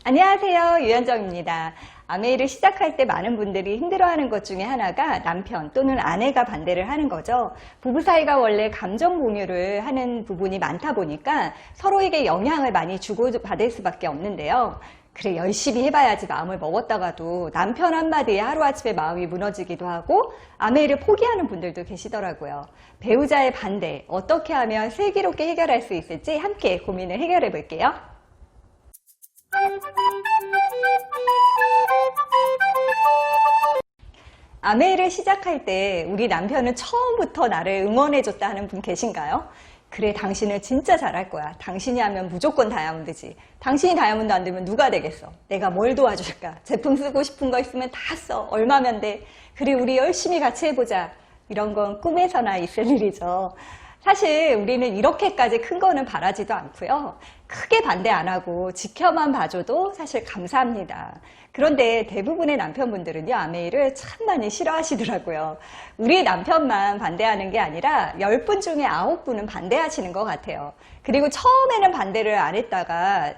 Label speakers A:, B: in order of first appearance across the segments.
A: 안녕하세요. 유현정입니다. 아메이를 시작할 때 많은 분들이 힘들어하는 것 중에 하나가 남편 또는 아내가 반대를 하는 거죠. 부부 사이가 원래 감정 공유를 하는 부분이 많다 보니까 서로에게 영향을 많이 주고받을 수밖에 없는데요. 그래, 열심히 해봐야지 마음을 먹었다가도 남편 한마디에 하루아침에 마음이 무너지기도 하고 아메이를 포기하는 분들도 계시더라고요. 배우자의 반대, 어떻게 하면 슬기롭게 해결할 수 있을지 함께 고민을 해결해 볼게요. 아메이를 시작할 때 우리 남편은 처음부터 나를 응원해줬다 하는 분 계신가요? 그래, 당신은 진짜 잘할 거야. 당신이 하면 무조건 다이아몬드지. 당신이 다이아몬드 안 되면 누가 되겠어? 내가 뭘 도와줄까? 제품 쓰고 싶은 거 있으면 다 써. 얼마면 돼? 그래, 우리 열심히 같이 해보자. 이런 건 꿈에서나 있을 일이죠. 사실 우리는 이렇게까지 큰 거는 바라지도 않고요. 크게 반대 안 하고 지켜만 봐줘도 사실 감사합니다. 그런데 대부분의 남편분들은요, 아메이를 참 많이 싫어하시더라고요. 우리 남편만 반대하는 게 아니라 10분 중에 9분은 반대하시는 것 같아요. 그리고 처음에는 반대를 안 했다가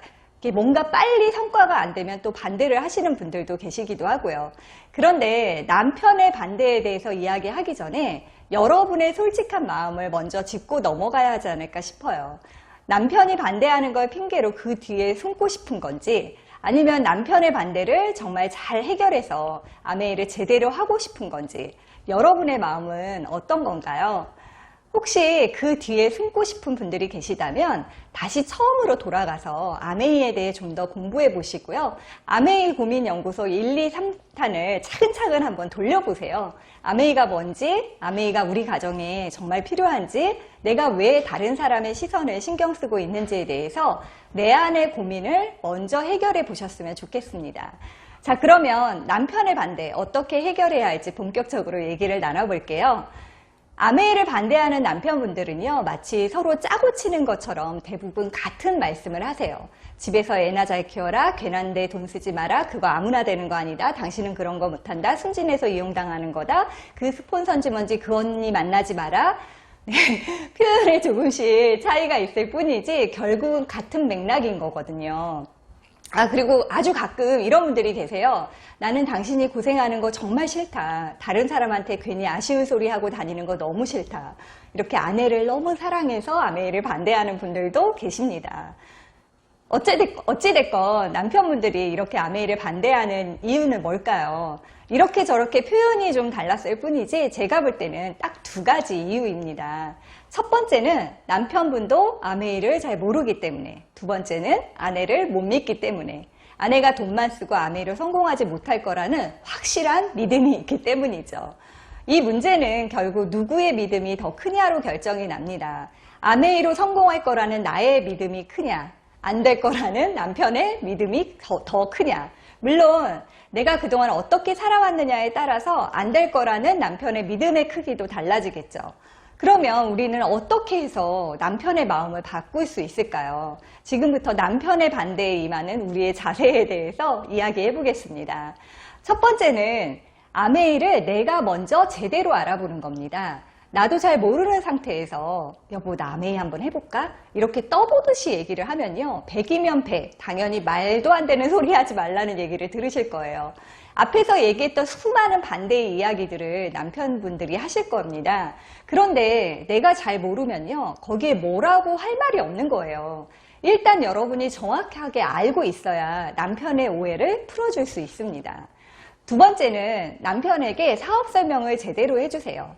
A: 뭔가 빨리 성과가 안 되면 또 반대를 하시는 분들도 계시기도 하고요. 그런데 남편의 반대에 대해서 이야기하기 전에 여러분의 솔직한 마음을 먼저 짚고 넘어가야 하지 않을까 싶어요. 남편이 반대하는 걸 핑계로 그 뒤에 숨고 싶은 건지, 아니면 남편의 반대를 정말 잘 해결해서 아메이를 제대로 하고 싶은 건지, 여러분의 마음은 어떤 건가요? 혹시 그 뒤에 숨고 싶은 분들이 계시다면 다시 처음으로 돌아가서 아메이에 대해 좀 더 공부해 보시고요. 아메이 고민연구소 1, 2, 3탄을 차근차근 한번 돌려보세요. 아메이가 뭔지, 아메이가 우리 가정에 정말 필요한지, 내가 왜 다른 사람의 시선을 신경 쓰고 있는지에 대해서 내 안의 고민을 먼저 해결해 보셨으면 좋겠습니다. 자, 그러면 남편의 반대 어떻게 해결해야 할지 본격적으로 얘기를 나눠볼게요. 아메이를 반대하는 남편분들은요, 마치 서로 짜고 치는 것처럼 대부분 같은 말씀을 하세요. 집에서 애나 잘 키워라, 괜한 데 돈 쓰지 마라, 그거 아무나 되는 거 아니다, 당신은 그런 거 못한다, 승진해서 이용당하는 거다, 그 스폰서인지 뭔지 그 언니 만나지 마라. 네, 표현에 조금씩 차이가 있을 뿐이지 결국은 같은 맥락인 거거든요. 그리고 아주 가끔 이런 분들이 계세요. 나는 당신이 고생하는 거 정말 싫다. 다른 사람한테 괜히 아쉬운 소리 하고 다니는 거 너무 싫다. 이렇게 아내를 너무 사랑해서 아메이를 반대하는 분들도 계십니다. 어찌됐건 남편분들이 이렇게 아메이를 반대하는 이유는 뭘까요? 이렇게 저렇게 표현이 좀 달랐을 뿐이지 제가 볼 때는 딱 2가지 이유입니다. 첫 번째는 남편분도 아메이를 잘 모르기 때문에, 두 번째는 아내를 못 믿기 때문에, 아내가 돈만 쓰고 아메이로 성공하지 못할 거라는 확실한 믿음이 있기 때문이죠. 이 문제는 결국 누구의 믿음이 더 크냐로 결정이 납니다. 아메이로 성공할 거라는 나의 믿음이 크냐, 안 될 거라는 남편의 믿음이 더 크냐. 물론 내가 그동안 어떻게 살아왔느냐에 따라서 안 될 거라는 남편의 믿음의 크기도 달라지겠죠. 그러면 우리는 어떻게 해서 남편의 마음을 바꿀 수 있을까요? 지금부터 남편의 반대에 임하는 우리의 자세에 대해서 이야기해 보겠습니다. 첫 번째는 아메이를 내가 먼저 제대로 알아보는 겁니다. 나도 잘 모르는 상태에서 여보 나 아메이 한번 해볼까? 이렇게 떠보듯이 얘기를 하면요, 100이면 100, 당연히 말도 안 되는 소리 하지 말라는 얘기를 들으실 거예요. 앞에서 얘기했던 수많은 반대의 이야기들을 남편분들이 하실 겁니다. 그런데 내가 잘 모르면요, 거기에 뭐라고 할 말이 없는 거예요. 일단 여러분이 정확하게 알고 있어야 남편의 오해를 풀어줄 수 있습니다. 두 번째는 남편에게 사업 설명을 제대로 해주세요.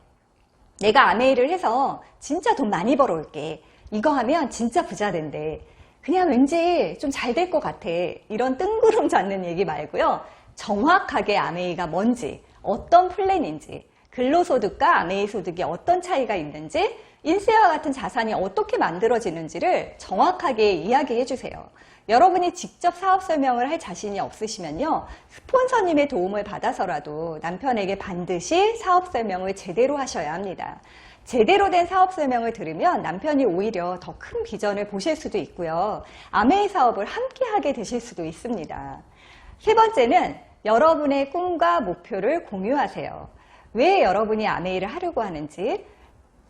A: 내가 아메이를 해서 진짜 돈 많이 벌어올게. 이거 하면 진짜 부자 된대. 그냥 왠지 좀 잘 될 것 같아. 이런 뜬구름 잡는 얘기 말고요. 정확하게 아메이가 뭔지, 어떤 플랜인지, 근로소득과 아메이 소득이 어떤 차이가 있는지, 인세와 같은 자산이 어떻게 만들어지는지를 정확하게 이야기해 주세요. 여러분이 직접 사업 설명을 할 자신이 없으시면요, 스폰서님의 도움을 받아서라도 남편에게 반드시 사업 설명을 제대로 하셔야 합니다. 제대로 된 사업 설명을 들으면 남편이 오히려 더 큰 비전을 보실 수도 있고요, 아메이 사업을 함께 하게 되실 수도 있습니다. 세 번째는 여러분의 꿈과 목표를 공유하세요. 왜 여러분이 아메이를 하려고 하는지,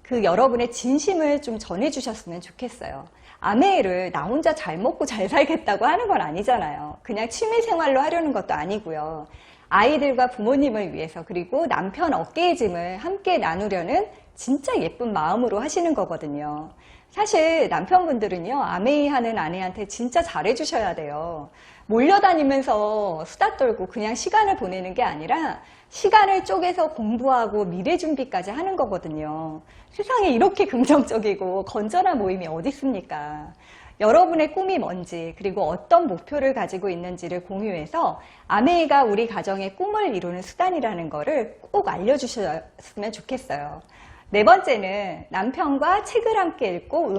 A: 그 여러분의 진심을 좀 전해주셨으면 좋겠어요. 아메이를 나 혼자 잘 먹고 잘 살겠다고 하는 건 아니잖아요. 그냥 취미생활로 하려는 것도 아니고요. 아이들과 부모님을 위해서 그리고 남편 어깨의 짐을 함께 나누려는 진짜 예쁜 마음으로 하시는 거거든요. 사실 남편분들은요, 아메이 하는 아내한테 진짜 잘해주셔야 돼요. 몰려다니면서 수다 떨고 그냥 시간을 보내는 게 아니라 시간을 쪼개서 공부하고 미래 준비까지 하는 거거든요. 세상에 이렇게 긍정적이고 건전한 모임이 어디 있습니까? 여러분의 꿈이 뭔지 그리고 어떤 목표를 가지고 있는지를 공유해서 아메이가 우리 가정의 꿈을 이루는 수단이라는 거를 꼭 알려주셨으면 좋겠어요. 네 번째는 남편과 책을 함께 읽고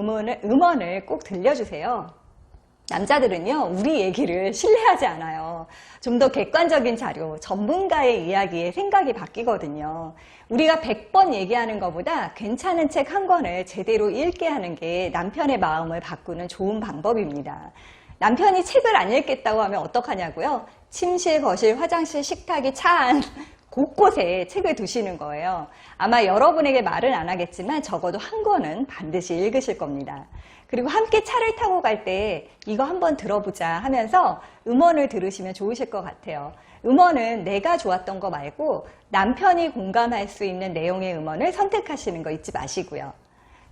A: 음원을 꼭 들려주세요. 남자들은요, 우리 얘기를 신뢰하지 않아요. 좀 더 객관적인 자료, 전문가의 이야기에 생각이 바뀌거든요. 우리가 100번 얘기하는 것보다 괜찮은 책 한 권을 제대로 읽게 하는 게 남편의 마음을 바꾸는 좋은 방법입니다. 남편이 책을 안 읽겠다고 하면 어떡하냐고요? 침실, 거실, 화장실, 식탁이 차 안 곳곳에 책을 두시는 거예요. 아마 여러분에게 말은 안 하겠지만 적어도 한 권은 반드시 읽으실 겁니다. 그리고 함께 차를 타고 갈 때 이거 한번 들어보자 하면서 음원을 들으시면 좋으실 것 같아요. 음원은 내가 좋았던 거 말고 남편이 공감할 수 있는 내용의 음원을 선택하시는 거 잊지 마시고요.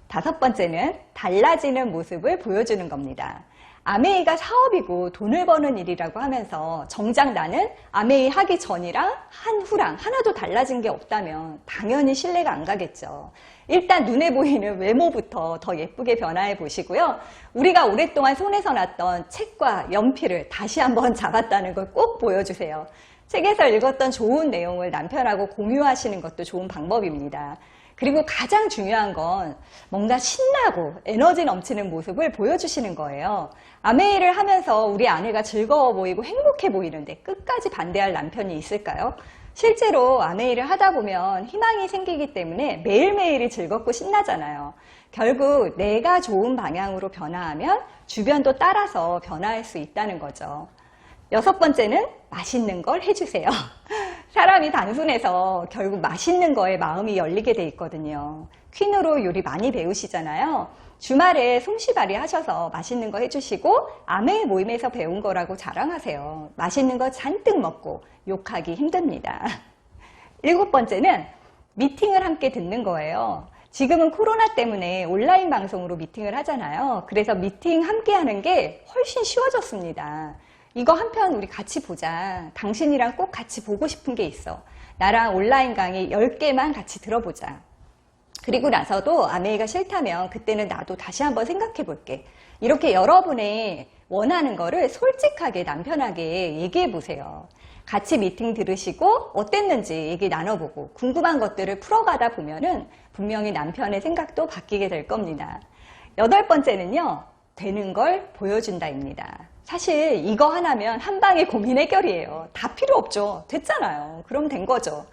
A: 5번째는 달라지는 모습을 보여주는 겁니다. 아메이가 사업이고 돈을 버는 일이라고 하면서 정작 나는 아메이 하기 전이랑 한 후랑 하나도 달라진 게 없다면 당연히 신뢰가 안 가겠죠. 일단 눈에 보이는 외모부터 더 예쁘게 변화해 보시고요. 우리가 오랫동안 손에서 놨던 책과 연필을 다시 한번 잡았다는 걸 꼭 보여주세요. 책에서 읽었던 좋은 내용을 남편하고 공유하시는 것도 좋은 방법입니다. 그리고 가장 중요한 건 뭔가 신나고 에너지 넘치는 모습을 보여주시는 거예요. 아메이를 하면서 우리 아내가 즐거워 보이고 행복해 보이는데 끝까지 반대할 남편이 있을까요? 실제로 아메이를 하다 보면 희망이 생기기 때문에 매일매일이 즐겁고 신나잖아요. 결국 내가 좋은 방향으로 변화하면 주변도 따라서 변화할 수 있다는 거죠. 6번째는 맛있는 걸 해주세요. 사람이 단순해서 결국 맛있는 거에 마음이 열리게 돼 있거든요. 퀸으로 요리 많이 배우시잖아요. 주말에 솜씨발이 하셔서 맛있는 거 해주시고 아메이 모임에서 배운 거라고 자랑하세요. 맛있는 거 잔뜩 먹고 욕하기 힘듭니다. 7번째는 미팅을 함께 듣는 거예요. 지금은 코로나 때문에 온라인 방송으로 미팅을 하잖아요. 그래서 미팅 함께 하는 게 훨씬 쉬워졌습니다. 이거 한편 우리 같이 보자. 당신이랑 꼭 같이 보고 싶은 게 있어. 나랑 온라인 강의 10개만 같이 들어보자. 그리고 나서도 아메이가 싫다면 그때는 나도 다시 한번 생각해 볼게. 이렇게 여러분의 원하는 거를 솔직하게 남편에게 얘기해 보세요. 같이 미팅 들으시고 어땠는지 얘기 나눠보고 궁금한 것들을 풀어가다 보면은 분명히 남편의 생각도 바뀌게 될 겁니다. 8번째는요. 되는 걸 보여준다입니다. 사실 이거 하나면 한 방에 고민 해결이에요. 다 필요 없죠. 됐잖아요. 그럼 된 거죠.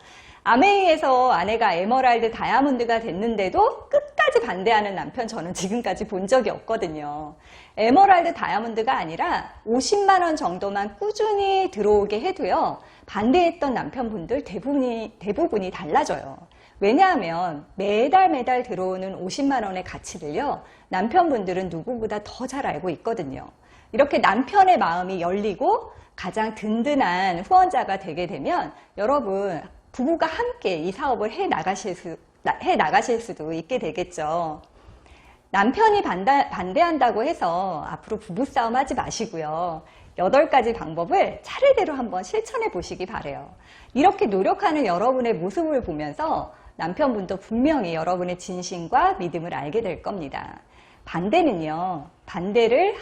A: 아메이에서 아내가 에메랄드 다이아몬드가 됐는데도 끝까지 반대하는 남편 저는 지금까지 본 적이 없거든요. 에메랄드 다이아몬드가 아니라 50만 원 정도만 꾸준히 들어오게 해도요. 반대했던 남편분들 대부분이 달라져요. 왜냐하면 매달 들어오는 50만 원의 가치를요. 남편분들은 누구보다 더 잘 알고 있거든요. 이렇게 남편의 마음이 열리고 가장 든든한 후원자가 되게 되면 여러분 부부가 함께 이 사업을 해 나가실 수도 있게 되겠죠. 남편이 반대한다고 해서 앞으로 부부싸움 하지 마시고요. 8가지 방법을 차례대로 한번 실천해 보시기 바래요. 이렇게 노력하는 여러분의 모습을 보면서 남편분도 분명히 여러분의 진심과 믿음을 알게 될 겁니다. 반대는요. 반대를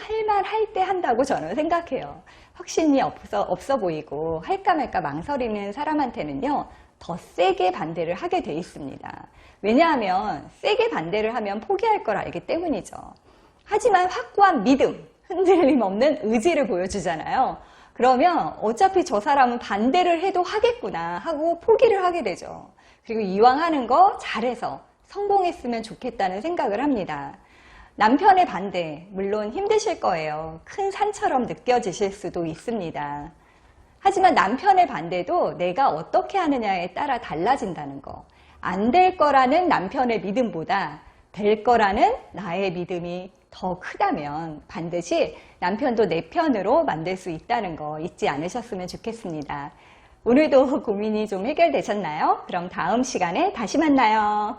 A: 할 때 한다고 저는 생각해요. 확신이 없어 보이고 할까 말까 망설이는 사람한테는요. 더 세게 반대를 하게 돼 있습니다. 왜냐하면 세게 반대를 하면 포기할 걸 알기 때문이죠. 하지만 확고한 믿음, 흔들림 없는 의지를 보여주잖아요. 그러면 어차피 저 사람은 반대를 해도 하겠구나 하고 포기를 하게 되죠. 그리고 이왕 하는 거 잘해서 성공했으면 좋겠다는 생각을 합니다. 남편의 반대, 물론 힘드실 거예요. 큰 산처럼 느껴지실 수도 있습니다. 하지만 남편의 반대도 내가 어떻게 하느냐에 따라 달라진다는 거. 안 될 거라는 남편의 믿음보다 될 거라는 나의 믿음이 더 크다면 반드시 남편도 내 편으로 만들 수 있다는 거 잊지 않으셨으면 좋겠습니다. 오늘도 고민이 좀 해결되셨나요? 그럼 다음 시간에 다시 만나요.